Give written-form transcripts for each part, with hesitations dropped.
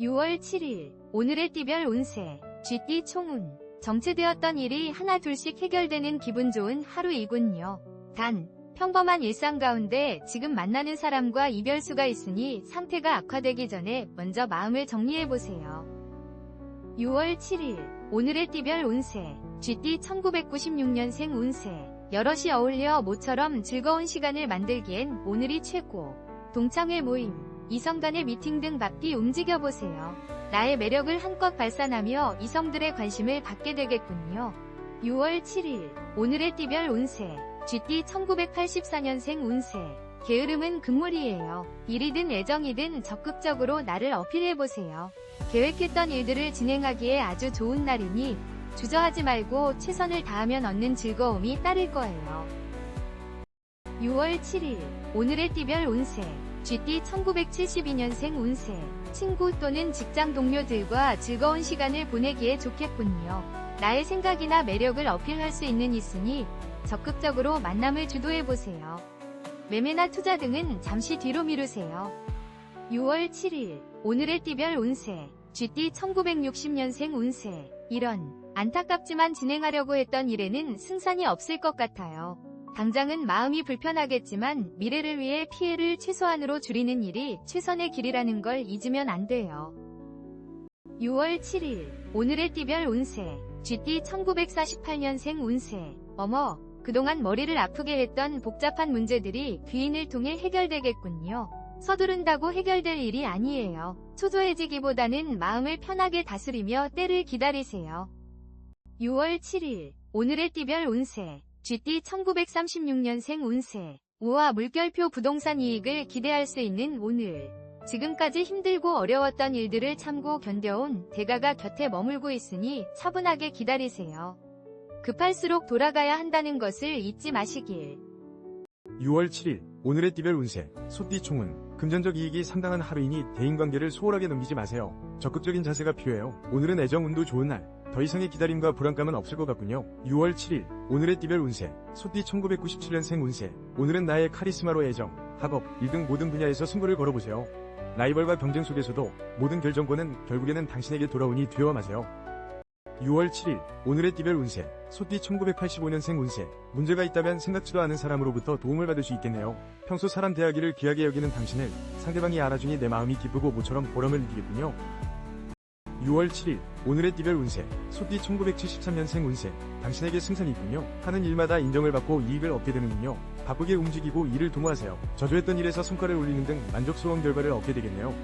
6월 7일 오늘의 띠별 운세 쥐띠 총운 정체되었던 일이 하나 둘씩 해결되는 기분 좋은 하루이군요. 단 평범한 일상 가운데 지금 만나는 사람과 이별수가 있으니 상태가 악화되기 전에 먼저 마음을 정리해보세요. 6월 7일 오늘의 띠별 운세 쥐띠 1996년생 운세 여럿이 어울려 모처럼 즐거운 시간을 만들기엔 오늘이 최고. 동창회 모임, 이성 간의 미팅 등 바삐 움직여보세요. 나의 매력을 한껏 발산하며 이성들의 관심을 받게 되겠군요. 6월 7일 오늘의 띠별 운세 쥐띠 1984년생 운세 게으름은 금물이에요. 일이든 애정이든 적극적으로 나를 어필해보세요. 계획했던 일들을 진행하기에 아주 좋은 날이니 주저하지 말고 최선을 다하면 얻는 즐거움이 따를 거예요. 6월 7일 오늘의 띠별 운세 쥐띠 1972년생 운세 친구 또는 직장 동료들과 즐거운 시간을 보내기에 좋겠군요. 나의 생각이나 매력을 어필할 수 있으니 적극적으로 만남을 주도해보세요. 매매나 투자 등은 잠시 뒤로 미루세요. 6월 7일 오늘의 띠별 운세 쥐띠 1960년생 운세 이런 안타깝지만 진행하려고 했던 일에는 승산이 없을 것 같아요. 당장은 마음이 불편하겠지만 미래를 위해 피해를 최소한으로 줄이는 일이 최선의 길이라는 걸 잊으면 안 돼요. 6월 7일 오늘의 띠별 운세 쥐띠 1948년생 운세 어머 그동안 머리를 아프게 했던 복잡한 문제들이 귀인을 통해 해결되겠군요. 서두른다고 해결될 일이 아니에요. 초조해지기보다는 마음을 편하게 다스리며 때를 기다리세요. 6월 7일 오늘의 띠별 운세 쥐띠 1936년생 운세 우와 물결표 부동산 이익을 기대할 수 있는 오늘 지금까지 힘들고 어려웠던 일들을 참고 견뎌온 대가가 곁에 머물고 있으니 차분하게 기다리세요. 급할수록 돌아가야 한다는 것을 잊지 마시길. 6월 7일 오늘의 띠별 운세 소띠 총운 금전적 이익이 상당한 하루이니 대인관계를 소홀하게 넘기지 마세요. 적극적인 자세가 필요해요. 오늘은 애정운도 좋은 날. 더 이상의 기다림과 불안감은 없을 것 같군요. 6월 7일 오늘의 띠별 운세 소띠 1997년생 운세 오늘은 나의 카리스마로 애정, 학업, 일 등 모든 분야에서 승부를 걸어보세요. 라이벌과 경쟁 속에서도 모든 결정권은 결국에는 당신에게 돌아오니 두려워 마세요. 6월 7일 오늘의 띠별 운세 소띠 1985년생 운세 문제가 있다면 생각지도 않은 사람으로부터 도움을 받을 수 있겠네요. 평소 사람 대하기를 귀하게 여기는 당신을 상대방이 알아주니 내 마음이 기쁘고 모처럼 보람을 느끼겠군요. 6월 7일 오늘의 띠별 운세 소띠 1973년생 운세 당신에게 승산이 있군요. 하는 일마다 인정을 받고 이익을 얻게 되는군요. 바쁘게 움직이고 일을 도모하세요. 저조했던 일에서 성과를 올리는 등 만족스러운 결과를 얻게 되겠네요.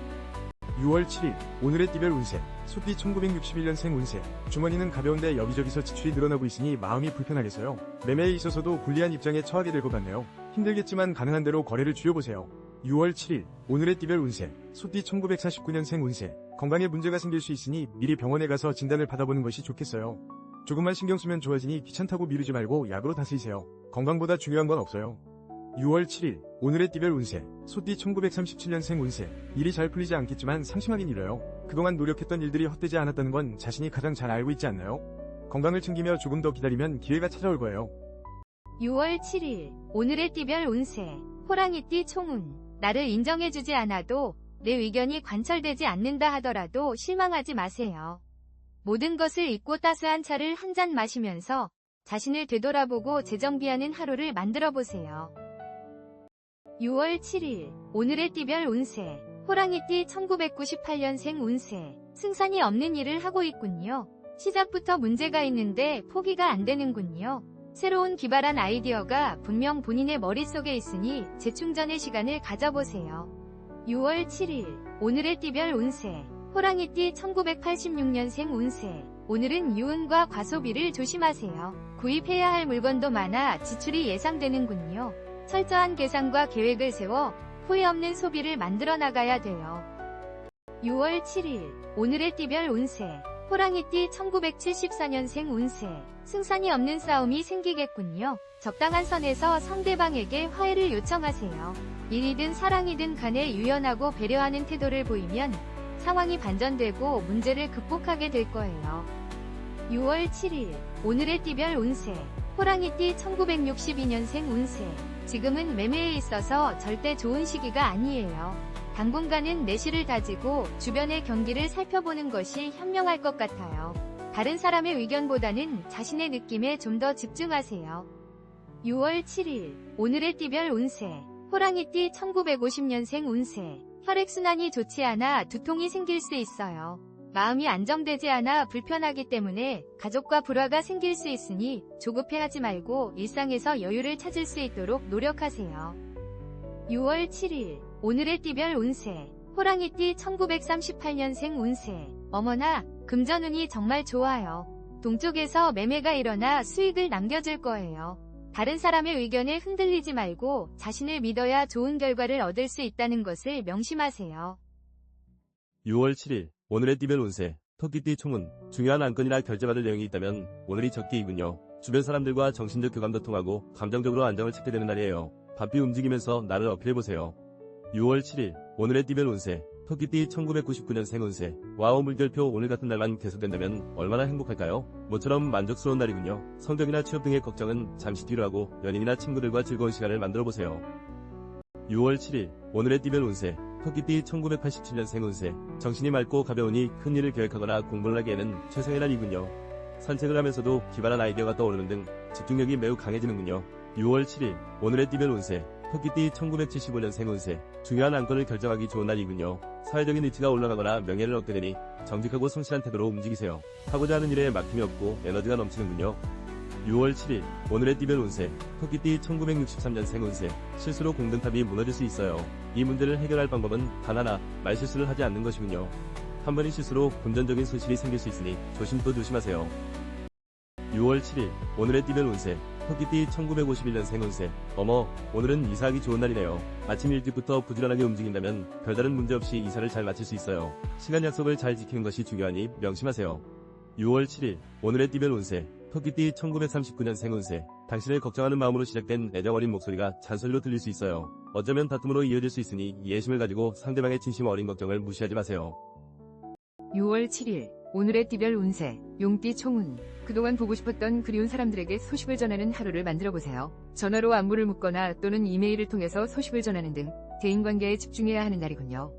6월 7일 오늘의 띠별 운세 소띠 1961년생 운세 주머니는 가벼운데 여기저기서 지출이 늘어나고 있으니 마음이 불편하겠어요. 매매에 있어서도 불리한 입장에 처하게 될 것 같네요. 힘들겠지만 가능한 대로 거래를 줄여보세요. 6월 7일 오늘의 띠별 운세 소띠 1949년생 운세 건강에 문제가 생길 수 있으니 미리 병원에 가서 진단을 받아보는 것이 좋겠어요. 조금만 신경 쓰면 좋아지니 귀찮다고 미루지 말고 약으로 다스리세요. 건강보다 중요한 건 없어요. 6월 7일 오늘의 띠별 운세 소띠 1937년생 운세 일이 잘 풀리지 않겠지만 상심하긴 일어요. 그동안 노력했던 일들이 헛되지 않았다는 건 자신이 가장 잘 알고 있지 않나요? 건강을 챙기며 조금 더 기다리면 기회가 찾아올 거예요. 6월 7일 오늘의 띠별 운세 호랑이띠 총운 나를 인정해주지 않아도 내 의견이 관철되지 않는다 하더라도 실망하지 마세요. 모든 것을 잊고 따스한 차를 한 잔 마시면서 자신을 되돌아보고 재정비하는 하루를 만들어보세요. 6월 7일 오늘의 띠별 운세 호랑이띠 1998년생 운세 승산이 없는 일을 하고 있군요. 시작부터 문제가 있는데 포기가 안 되는군요. 새로운 기발한 아이디어가 분명 본인의 머릿속에 있으니 재충전의 시간을 가져보세요. 6월 7일 오늘의 띠별 운세 호랑이띠 1986년생 운세 오늘은 유흥과 과소비를 조심하세요. 구입해야 할 물건도 많아 지출이 예상되는군요. 철저한 계산과 계획을 세워 후회 없는 소비를 만들어 나가야 돼요. 6월 7일 오늘의 띠별 운세 호랑이띠 1974년생 운세 승산이 없는 싸움이 생기겠군요. 적당한 선에서 상대방에게 화해를 요청하세요. 일이든 사랑이든 간에 유연하고 배려하는 태도를 보이면 상황이 반전되고 문제를 극복하게 될 거예요. 6월 7일 오늘의 띠별 운세 호랑이띠 1962년생 운세 지금은 매매에 있어서 절대 좋은 시기가 아니에요. 당분간은 내실을 다지고 주변의 경기를 살펴보는 것이 현명할 것 같아요. 다른 사람의 의견보다는 자신의 느낌에 좀 더 집중하세요. 6월 7일 오늘의 띠별 운세 호랑이띠 1950년생 운세 혈액순환이 좋지 않아 두통이 생길 수 있어요. 마음이 안정되지 않아 불편하기 때문에 가족과 불화가 생길 수 있으니 조급해하지 말고 일상에서 여유를 찾을 수 있도록 노력하세요. 6월 7일 오늘의 띠별 운세 호랑이띠 1938년생 운세 어머나 금전운이 정말 좋아요. 동쪽에서 매매가 일어나 수익을 남겨줄 거예요. 다른 사람의 의견에 흔들리지 말고 자신을 믿어야 좋은 결과를 얻을 수 있다는 것을 명심하세요. 6월 7일 오늘의 띠별 운세 토끼띠 총운 중요한 안건이나 결제받을 내용이 있다면 오늘이 적기이군요. 주변 사람들과 정신적 교감도 통하고 감정적으로 안정을 찾게 되는 날이에요. 바삐 움직이면서 나를 어필해보세요. 6월 7일 오늘의 띠별 운세 토끼띠 1999년생 운세 와우 물결표 오늘 같은 날만 계속된다면 얼마나 행복할까요? 모처럼 만족스러운 날이군요. 성적이나 취업 등의 걱정은 잠시 뒤로 하고 연인이나 친구들과 즐거운 시간을 만들어보세요. 6월 7일 오늘의 띠별 운세 토끼띠 1987년생 운세 정신이 맑고 가벼우니 큰 일을 계획하거나 공부를 하기에는 최상의 날이군요. 산책을 하면서도 기발한 아이디어가 떠오르는 등 집중력이 매우 강해지는군요. 6월 7일 오늘의 띠별 운세 토끼띠 1975년생 운세 중요한 안건을 결정하기 좋은 날이군요. 사회적인 위치가 올라가거나 명예를 얻게 되니 정직하고 성실한 태도로 움직이세요. 하고자 하는 일에 막힘이 없고 에너지가 넘치는군요. 6월 7일 오늘의 띠별 운세 토끼띠 1963년생 운세 실수로 공든탑이 무너질 수 있어요. 이 문제를 해결할 방법은 단 하나 말실수를 하지 않는 것이군요. 한 번의 실수로 금전적인 손실이 생길 수 있으니 조심도 조심하세요. 6월 7일 오늘의 띠별 운세 토끼띠 1951년생 운세 어머 오늘은 이사하기 좋은 날이네요. 아침 일찍부터 부지런하게 움직인다면 별다른 문제 없이 이사를 잘 마칠 수 있어요. 시간 약속을 잘 지키는 것이 중요하니 명심하세요. 6월 7일 오늘의 띠별 운세 토끼띠 1939년생 운세 당신을 걱정하는 마음으로 시작된 애정 어린 목소리가 잔소리로 들릴 수 있어요. 어쩌면 다툼으로 이어질 수 있으니 예심을 가지고 상대방의 진심 어린 걱정을 무시하지 마세요. 6월 7일 오늘의 띠별 운세 용띠 총운 그동안 보고 싶었던 그리운 사람들에게 소식을 전하는 하루를 만들어보세요. 전화로 안부를 묻거나 또는 이메일을 통해서 소식을 전하는 등 대인관계에 집중해야 하는 날이군요.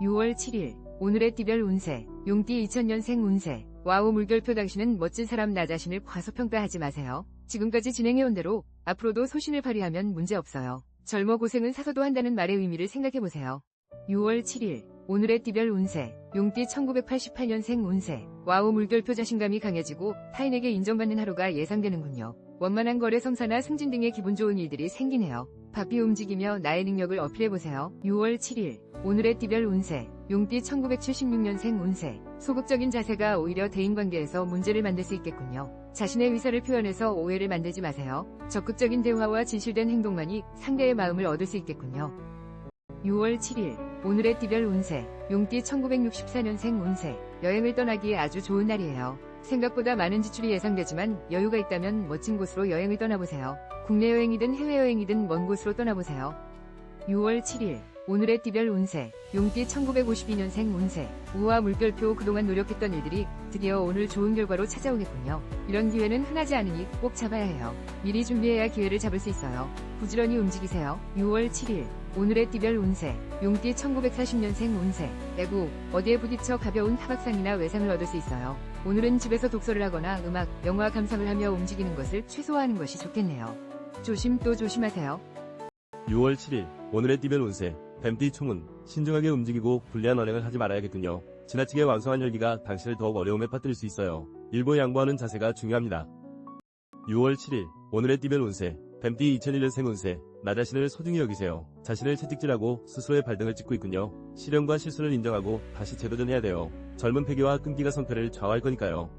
6월 7일 오늘의 띠별 운세 용띠 2000년생 운세 와우 물결표 당신은 멋진 사람 나 자신을 과소평가하지 마세요. 지금까지 진행해온 대로 앞으로도 소신을 발휘하면 문제없어요. 젊어 고생은 사서도 한다는 말의 의미를 생각해보세요. 6월 7일 오늘의 띠별 운세 용띠 1988년생 운세 와우 물결표 자신감이 강해지고 타인에게 인정받는 하루가 예상되는군요. 원만한 거래 성사나 승진 등의 기분 좋은 일들이 생기네요. 바삐 움직이며 나의 능력을 어필해보세요. 6월 7일 오늘의 띠별 운세 용띠 1976년생 운세 소극적인 자세가 오히려 대인관계에서 문제를 만들 수 있겠군요. 자신의 의사를 표현해서 오해를 만들지 마세요. 적극적인 대화와 진실된 행동만이 상대의 마음을 얻을 수 있겠군요. 6월 7일 오늘의 띠별 운세 용띠 1964년생 운세 여행을 떠나기에 아주 좋은 날이에요. 생각보다 많은 지출이 예상되지만 여유가 있다면 멋진 곳으로 여행을 떠나보세요. 국내 여행이든 해외여행이든 먼 곳으로 떠나보세요. 6월 7일 오늘의 띠별 운세 용띠 1952년생 운세 우와 물결표 그동안 노력했던 일들이 드디어 오늘 좋은 결과로 찾아오겠군요. 이런 기회는 흔하지 않으니 꼭 잡아야 해요. 미리 준비해야 기회를 잡을 수 있어요. 부지런히 움직이세요. 6월 7일 오늘의 띠별 운세 용띠 1940년생 운세 야구 어디에 부딪혀 가벼운 타박상이나 외상을 얻을 수 있어요. 오늘은 집에서 독서를 하거나 음악, 영화 감상을 하며 움직이는 것을 최소화하는 것이 좋겠네요. 조심 또 조심하세요. 6월 7일 오늘의 띠별 운세 뱀띠 총운 신중하게 움직이고 불리한 언행을 하지 말아야겠군요. 지나치게 왕성한 혈기가 당신을 더욱 어려움에 빠뜨릴 수 있어요. 일부 양보하는 자세가 중요합니다. 6월 7일 오늘의 띠별 운세 뱀띠 2001년생 운세 나 자신을 소중히 여기세요. 자신을 채찍질하고 스스로의 발등을 찍고 있군요. 실현과 실수를 인정하고 다시 재도전해야 돼요. 젊은 패기와 끈기가 성패를 좌우할 거니까요.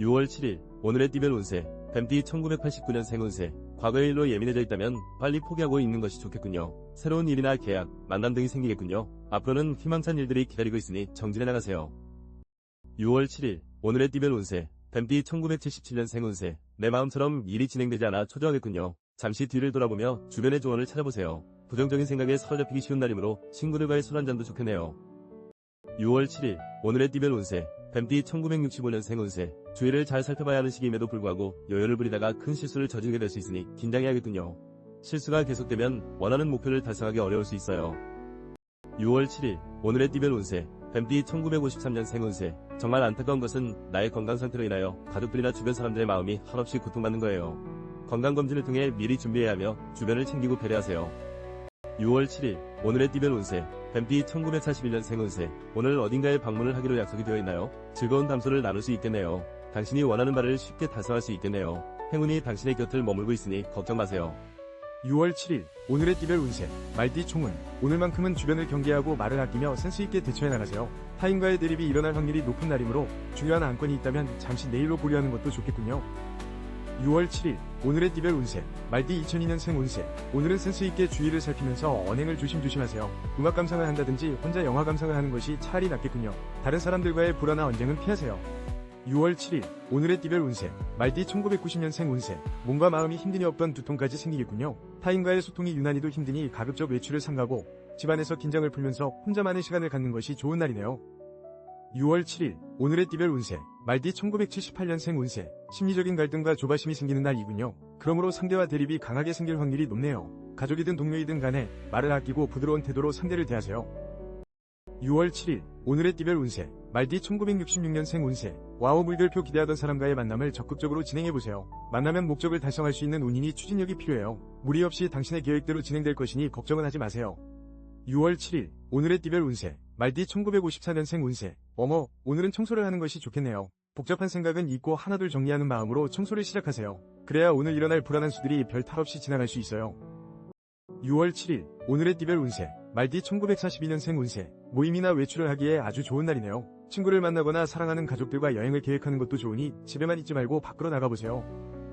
6월 7일 오늘의 띠별 운세 뱀띠 1989년생 운세 과거의 일로 예민해져 있다면 빨리 포기하고 있는 것이 좋겠군요. 새로운 일이나 계약, 만남 등이 생기겠군요. 앞으로는 희망찬 일들이 기다리고 있으니 정진해 나가세요. 6월 7일 오늘의 띠별 운세 뱀띠 1977년생 운세 내 마음처럼 일이 진행되지 않아 초조하겠군요. 잠시 뒤를 돌아보며 주변의 조언을 찾아보세요. 부정적인 생각에 사로잡히기 쉬운 날이므로 친구들과의 술 한잔도 좋겠네요. 6월 7일 오늘의 띠별 운세 뱀띠 1965년생 운세 주위를 잘 살펴봐야 하는 시기임에도 불구하고 여유를 부리다가 큰 실수를 저지르게 될 수 있으니 긴장해야겠군요. 실수가 계속되면 원하는 목표를 달성하기 어려울 수 있어요. 6월 7일 오늘의 띠별 운세 뱀띠 1953년생 운세. 정말 안타까운 것은 나의 건강 상태로 인하여 가족들이나 주변 사람들의 마음이 한없이 고통받는 거예요. 건강검진을 통해 미리 준비해야 하며 주변을 챙기고 배려하세요. 6월 7일 오늘의 띠별 운세 뱀띠 1941년생 운세. 오늘 어딘가에 방문을 하기로 약속이 되어 있나요? 즐거운 담소를 나눌 수 있겠네요. 당신이 원하는 바를 쉽게 달성할 수 있겠네요. 행운이 당신의 곁을 머물고 있으니 걱정 마세요. 6월 7일 오늘의 띠별 운세 말띠 총운. 오늘만큼은 주변을 경계하고 말을 아끼며 센스있게 대처해 나가세요. 타인과의 대립이 일어날 확률이 높은 날이므로 중요한 안건이 있다면 잠시 내일로 보류하는 것도 좋겠군요. 6월 7일 오늘의 띠별 운세 말띠 2002년생 운세. 오늘은 센스있게 주위를 살피면서 언행을 조심하세요. 음악 감상을 한다든지 혼자 영화 감상을 하는 것이 차라리 낫겠군요. 다른 사람들과의 불화나 언쟁은 피하세요. 6월 7일 오늘의 띠별 운세 말띠 1990년생 운세. 몸과 마음이 힘든이 없던 두통까지 생기겠군요. 타인과의 소통이 유난히도 힘드니 가급적 외출을 삼가고 집안에서 긴장을 풀면서 혼자만의 시간을 갖는 것이 좋은 날이네요. 6월 7일 오늘의 띠별 운세 말띠 1978년생 운세. 심리적인 갈등과 조바심이 생기는 날이군요. 그러므로 상대와 대립이 강하게 생길 확률이 높네요. 가족이든 동료이든 간에 말을 아끼고 부드러운 태도로 상대를 대하세요. 6월 7일 오늘의 띠별 운세 말띠 1966년생 운세. 와우 물결표 기대하던 사람과의 만남을 적극적으로 진행해보세요. 만나면 목적을 달성할 수 있는 운이니 추진력이 필요해요. 무리 없이 당신의 계획대로 진행될 것이니 걱정은 하지 마세요. 6월 7일 오늘의 띠별 운세 말띠 1954년생 운세. 오늘은 청소를 하는 것이 좋겠네요. 복잡한 생각은 잊고 하나둘 정리하는 마음으로 청소를 시작하세요. 그래야 오늘 일어날 불안한 수들이 별 탈 없이 지나갈 수 있어요. 6월 7일 오늘의 띠별 운세 말띠 1942년생 운세. 모임이나 외출을 하기에 아주 좋은 날이네요. 친구를 만나거나 사랑하는 가족들과 여행을 계획하는 것도 좋으니 집에만 있지 말고 밖으로 나가보세요.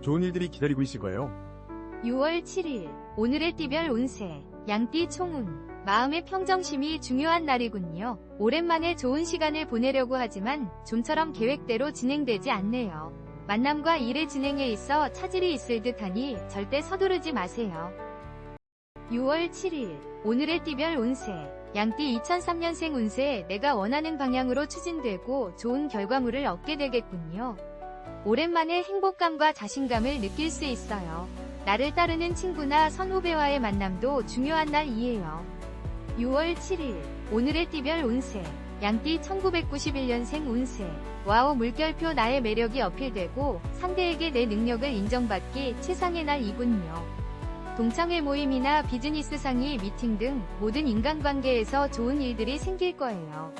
좋은 일들이 기다리고 있을 거예요. 6월 7일 오늘의 띠별 운세 양띠 총운. 마음의 평정심이 중요한 날이군요. 오랜만에 좋은 시간을 보내려고 하지만 좀처럼 계획대로 진행되지 않네요. 만남과 일의 진행에 있어 차질이 있을 듯하니 절대 서두르지 마세요. 6월 7일 오늘의 띠별 운세 양띠 2003년생 운세. 내가 원하는 방향으로 추진되고 좋은 결과물을 얻게 되겠군요. 오랜만에 행복감과 자신감을 느낄 수 있어요. 나를 따르는 친구나 선후배와의 만남도 중요한 날이에요. 6월 7일 오늘의 띠별 운세 양띠 1991년생 운세. 와우 물결표 나의 매력이 어필되고 상대에게 내 능력을 인정받기 최상의 날이군요. 동창회 모임이나 비즈니스 상의, 미팅 등 모든 인간관계에서 좋은 일들이 생길 거예요.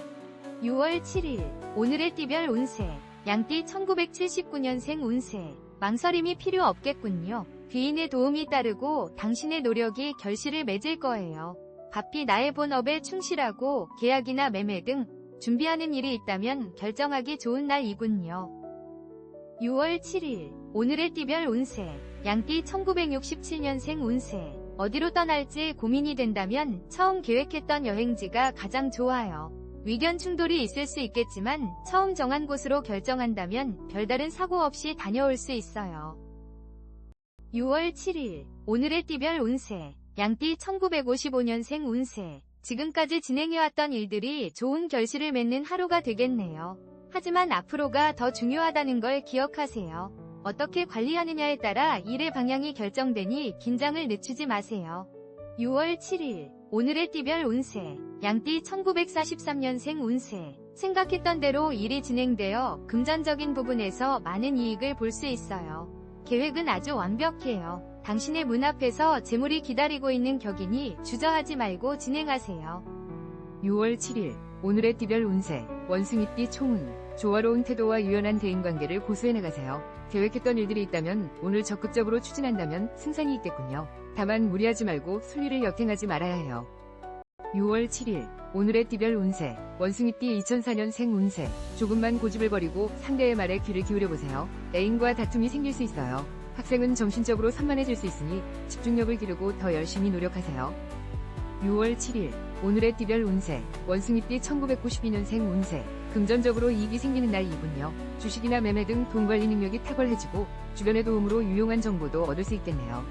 6월 7일 오늘의 띠별 운세 양띠 1979년생 운세. 망설임이 필요 없겠군요. 귀인의 도움이 따르고 당신의 노력이 결실을 맺을 거예요. 바삐 나의 본업에 충실하고 계약이나 매매 등 준비하는 일이 있다면 결정하기 좋은 날이군요. 6월 7일 오늘의 띠별 운세 양띠 1967년생 운세. 어디로 떠날지 고민이 된다면 처음 계획했던 여행지가 가장 좋아요. 의견 충돌이 있을 수 있겠지만 처음 정한 곳으로 결정한다면 별다른 사고 없이 다녀올 수 있어요. 6월 7일 오늘의 띠별 운세 양띠 1955년생 운세. 지금까지 진행해왔던 일들이 좋은 결실을 맺는 하루가 되겠네요. 하지만 앞으로가 더 중요하다는 걸 기억하세요. 어떻게 관리하느냐에 따라 일의 방향이 결정되니 긴장을 늦추지 마세요. 6월 7일 오늘의 띠별 운세 양띠 1943년생 운세. 생각했던 대로 일이 진행되어 금전적인 부분에서 많은 이익을 볼 수 있어요. 계획은 아주 완벽해요. 당신의 문 앞에서 재물이 기다리고 있는 격이니 주저하지 말고 진행하세요. 6월 7일 오늘의 띠별 운세 원숭이띠 총운. 조화로운 태도와 유연한 대인관계를 고수해 나가세요. 계획했던 일들이 있다면 오늘 적극적으로 추진한다면 승산이 있겠군요. 다만 무리하지 말고 순리를 역행하지 말아야 해요. 6월 7일 오늘의 띠별 운세 원숭이띠 2004년생 운세. 조금만 고집을 버리고 상대의 말에 귀를 기울여보세요. 애인과 다툼이 생길 수 있어요. 학생은 정신적으로 산만해질 수 있으니 집중력을 기르고 더 열심히 노력하세요. 6월 7일 오늘의 띠별 운세 원숭이띠 1992년생 운세. 금전적으로 이익이 생기는 날이군요. 주식이나 매매 등 돈 관리 능력이 탁월해지고 주변의 도움으로 유용한 정보도 얻을 수 있겠네요.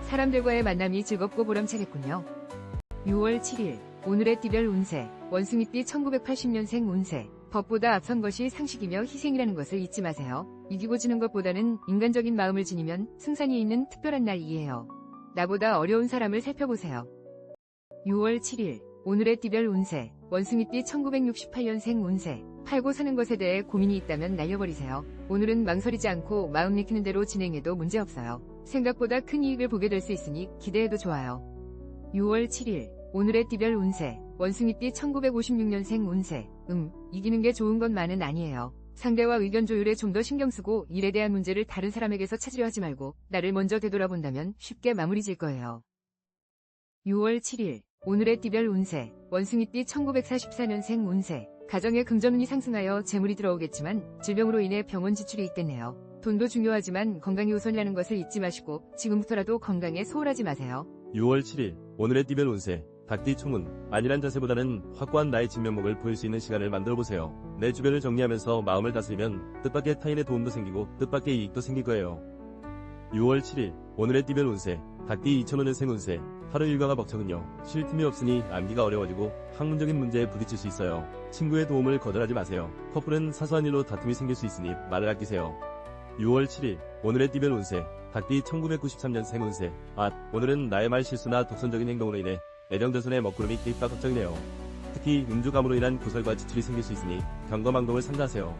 사람들과의 만남이 즐겁고 보람차겠군요. 6월 7일 오늘의 띠별 운세 원숭이띠 1980년생 운세. 법보다 앞선 것이 상식이며 희생이라는 것을 잊지 마세요. 이기고 지는 것보다는 인간적인 마음을 지니면 승산이 있는 특별한 날이에요. 나보다 어려운 사람을 살펴보세요. 6월 7일 오늘의 띠별 운세, 원숭이띠 1968년생 운세, 팔고 사는 것에 대해 고민이 있다면 날려버리세요. 오늘은 망설이지 않고 마음 익히는 대로 진행해도 문제없어요. 생각보다 큰 이익을 보게 될 수 있으니 기대해도 좋아요. 6월 7일, 오늘의 띠별 운세, 원숭이띠 1956년생 운세, 이기는 게 좋은 것만은 아니에요. 상대와 의견 조율에 좀 더 신경 쓰고 일에 대한 문제를 다른 사람에게서 찾으려 하지 말고 나를 먼저 되돌아본다면 쉽게 마무리 질 거예요. 6월 7일, 오늘의 띠별 운세, 원숭이띠 1944년생 운세, 가정의 금전운이 상승하여 재물이 들어오겠지만 질병으로 인해 병원 지출이 있겠네요. 돈도 중요하지만 건강이 우선이라는 것을 잊지 마시고 지금부터라도 건강에 소홀하지 마세요. 6월 7일 오늘의 띠별 운세 닭띠 총운 안일한 자세보다는 확고한 나의 진면목을 보일 수 있는 시간을 만들어보세요. 내 주변을 정리하면서 마음을 다스리면 뜻밖의 타인의 도움도 생기고 뜻밖의 이익도 생길 거예요. 6월 7일 오늘의 띠별 운세 닭띠 2005년생 운세 하루 일과가 벅차군요. 쉴 틈이 없으니 암기가 어려워지고 학문적인 문제에 부딪힐 수 있어요. 친구의 도움을 거절하지 마세요. 커플은 사소한 일로 다툼이 생길 수 있으니 말을 아끼세요. 6월 7일 오늘의 띠별 운세 닭띠 1993년생 운세 오늘은 나의 말 실수나 독선적인 행동으로 인해 애정전선의 먹구름이 깃박걱정이네요. 특히 음주감으로 인한 고설과 지출이 생길 수 있으니 경거망동을 삼가하세요.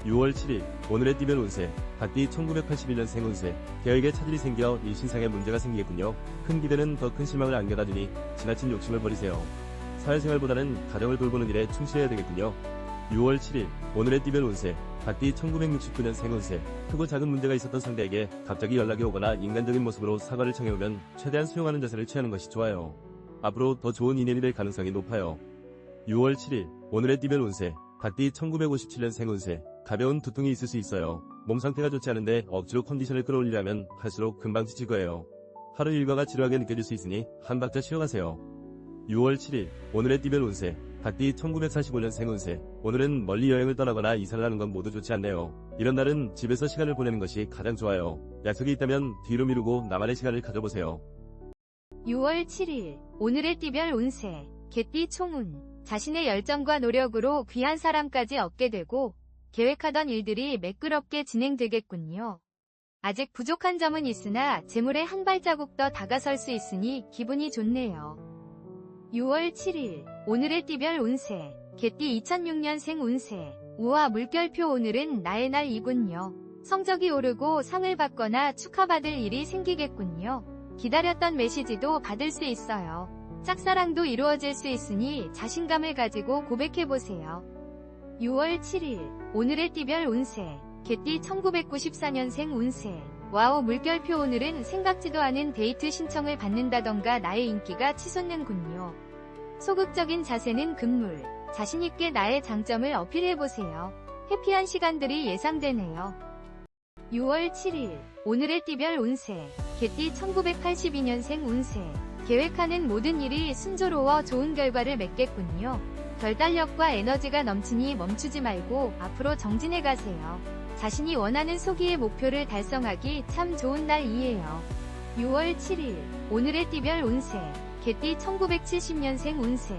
6월 7일 오늘의 띠별 운세 닭띠 1981년생 운세 계획에 차질이 생겨 일신상에 문제가 생기겠군요. 큰 기대는 더 큰 실망을 안겨다 주니 지나친 욕심을 버리세요. 사회생활보다는 가정을 돌보는 일에 충실해야 되겠군요. 6월 7일 오늘의 띠별 운세 닭띠 1969년생 운세 크고 작은 문제가 있었던 상대에게 갑자기 연락이 오거나 인간적인 모습으로 사과를 청해오면 최대한 수용하는 자세를 취하는 것이 좋아요. 앞으로 더 좋은 인연이 될 가능성이 높아요. 6월 7일 오늘의 띠별 운세 닭띠 1957년생 운세 가벼운 두통이 있을 수 있어요. 몸 상태가 좋지 않은데 억지로 컨디션을 끌어올리려면 할수록 금방 지칠 거예요. 하루 일과가 지루하게 느껴질 수 있으니 한 박자 쉬어가세요. 6월 7일 오늘의 띠별 운세 닭띠 1945년생 운세 오늘은 멀리 여행을 떠나거나 이사를 하는 건 모두 좋지 않네요. 이런 날은 집에서 시간을 보내는 것이 가장 좋아요. 약속이 있다면 뒤로 미루고 나만의 시간을 가져보세요. 6월 7일 오늘의 띠별 운세 개띠 총운 자신의 열정과 노력으로 귀한 사람까지 얻게 되고 계획하던 일들이 매끄럽게 진행되겠군요. 아직 부족한 점은 있으나 재물에 한 발자국 더 다가설 수 있으니 기분이 좋네요. 6월 7일 오늘의 띠별 운세 개띠 2006년생 운세 우와 물결표 오늘은 나의 날이군요. 성적이 오르고 상을 받거나 축하받을 일이 생기겠군요. 기다렸던 메시지도 받을 수 있어요. 짝사랑도 이루어질 수 있으니 자신감을 가지고 고백해보세요. 6월 7일 오늘의 띠별 운세 개띠 1994년생 운세 와우 물결표 오늘은 생각지도 않은 데이트 신청을 받는다던가 나의 인기가 치솟는군요. 소극적인 자세는 금물, 자신있게 나의 장점을 어필해보세요. 해피한 시간들이 예상되네요. 6월 7일 오늘의 띠별 운세 개띠 1982년생 운세 계획하는 모든 일이 순조로워 좋은 결과를 맺겠군요. 결단력과 에너지가 넘치니 멈추지 말고 앞으로 정진해 가세요. 자신이 원하는 소기의 목표를 달성하기 참 좋은 날이에요. 6월 7일 오늘의 띠별 운세 개띠 1970년생 운세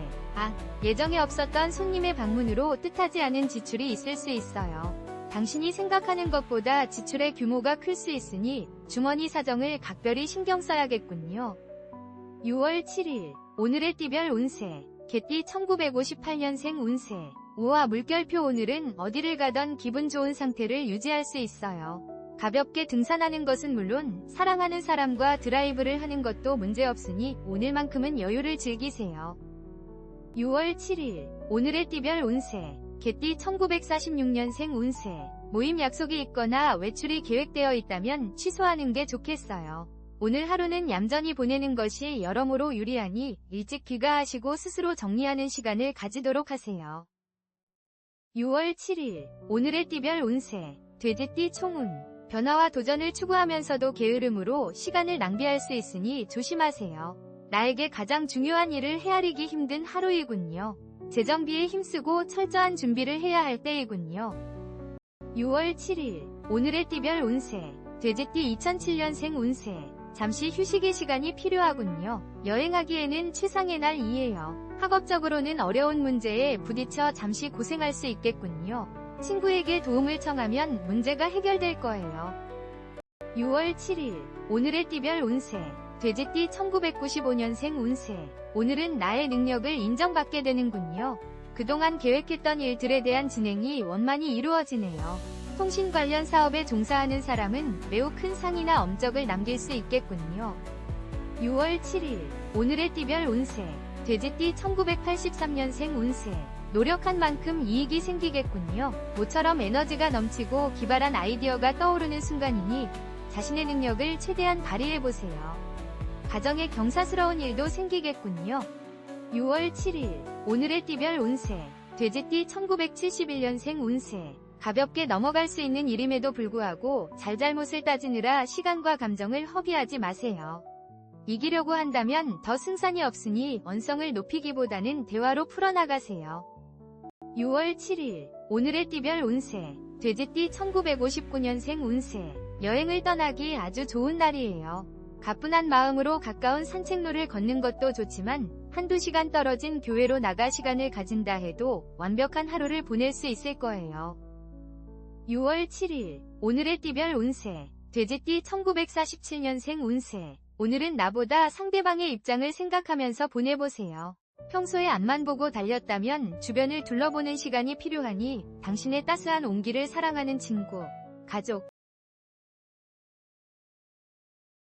예정에 없었던 손님의 방문으로 뜻하지 않은 지출이 있을 수 있어요. 당신이 생각하는 것보다 지출의 규모가 클 수 있으니 주머니 사정을 각별히 신경 써야겠군요. 6월 7일 오늘의 띠별 운세 개띠 1958년생 운세 우와 물결표 오늘은 어디를 가던 기분 좋은 상태를 유지할 수 있어요. 가볍게 등산하는 것은 물론 사랑하는 사람과 드라이브를 하는 것도 문제없으니 오늘만큼은 여유를 즐기세요. 6월 7일 오늘의 띠별 운세 개띠 1946년생 운세 모임 약속이 있거나 외출이 계획되어 있다면 취소하는 게 좋겠어요. 오늘 하루는 얌전히 보내는 것이 여러모로 유리하니 일찍 귀가하시고 스스로 정리하는 시간을 가지도록 하세요. 6월 7일 오늘의 띠별 운세 돼지띠 총운 변화와 도전을 추구하면서도 게으름으로 시간을 낭비할 수 있으니 조심하세요. 나에게 가장 중요한 일을 헤아리기 힘든 하루이군요. 재정비에 힘쓰고 철저한 준비를 해야 할 때이군요. 6월 7일 오늘의 띠별 운세 돼지띠 2007년생 운세 잠시 휴식의 시간이 필요하군요. 여행하기에는 최상의 날이에요. 학업적으로는 어려운 문제에 부딪혀 잠시 고생할 수 있겠군요. 친구에게 도움을 청하면 문제가 해결될 거예요. 6월 7일 오늘의 띠별 운세 돼지띠 1995년생 운세. 오늘은 나의 능력을 인정받게 되는군요. 그동안 계획했던 일들에 대한 진행이 원만히 이루어지네요. 통신 관련 사업에 종사하는 사람은 매우 큰 상이나 엄적을 남길 수 있겠군요. 6월 7일 오늘의 띠별 운세. 돼지띠 1983년생 운세. 노력한 만큼 이익이 생기겠군요. 모처럼 에너지가 넘치고 기발한 아이디어가 떠오르는 순간이니 자신의 능력을 최대한 발휘해보세요. 가정에 경사스러운 일도 생기겠군요. 6월 7일 오늘의 띠별 운세. 돼지띠 1971년생 운세. 가볍게 넘어갈 수 있는 일임에도 불구하고 잘잘못을 따지느라 시간과 감정을 허비하지 마세요. 이기려고 한다면 더 승산이 없으니 언성을 높이기보다는 대화로 풀어나가세요. 6월 7일 오늘의 띠별 운세. 돼지띠 1959년생 운세. 여행을 떠나기 아주 좋은 날이에요. 가뿐한 마음으로 가까운 산책로를 걷는 것도 좋지만 한두 시간 떨어진 교외로 나가 시간을 가진다 해도 완벽한 하루를 보낼 수 있을 거예요. 6월 7일 오늘의 띠별 운세. 돼지띠 1947년생 운세. 오늘은 나보다 상대방의 입장을 생각하면서 보내보세요. 평소에 앞만 보고 달렸다면 주변을 둘러보는 시간이 필요하니 당신의 따스한 온기를 사랑하는 친구, 가족,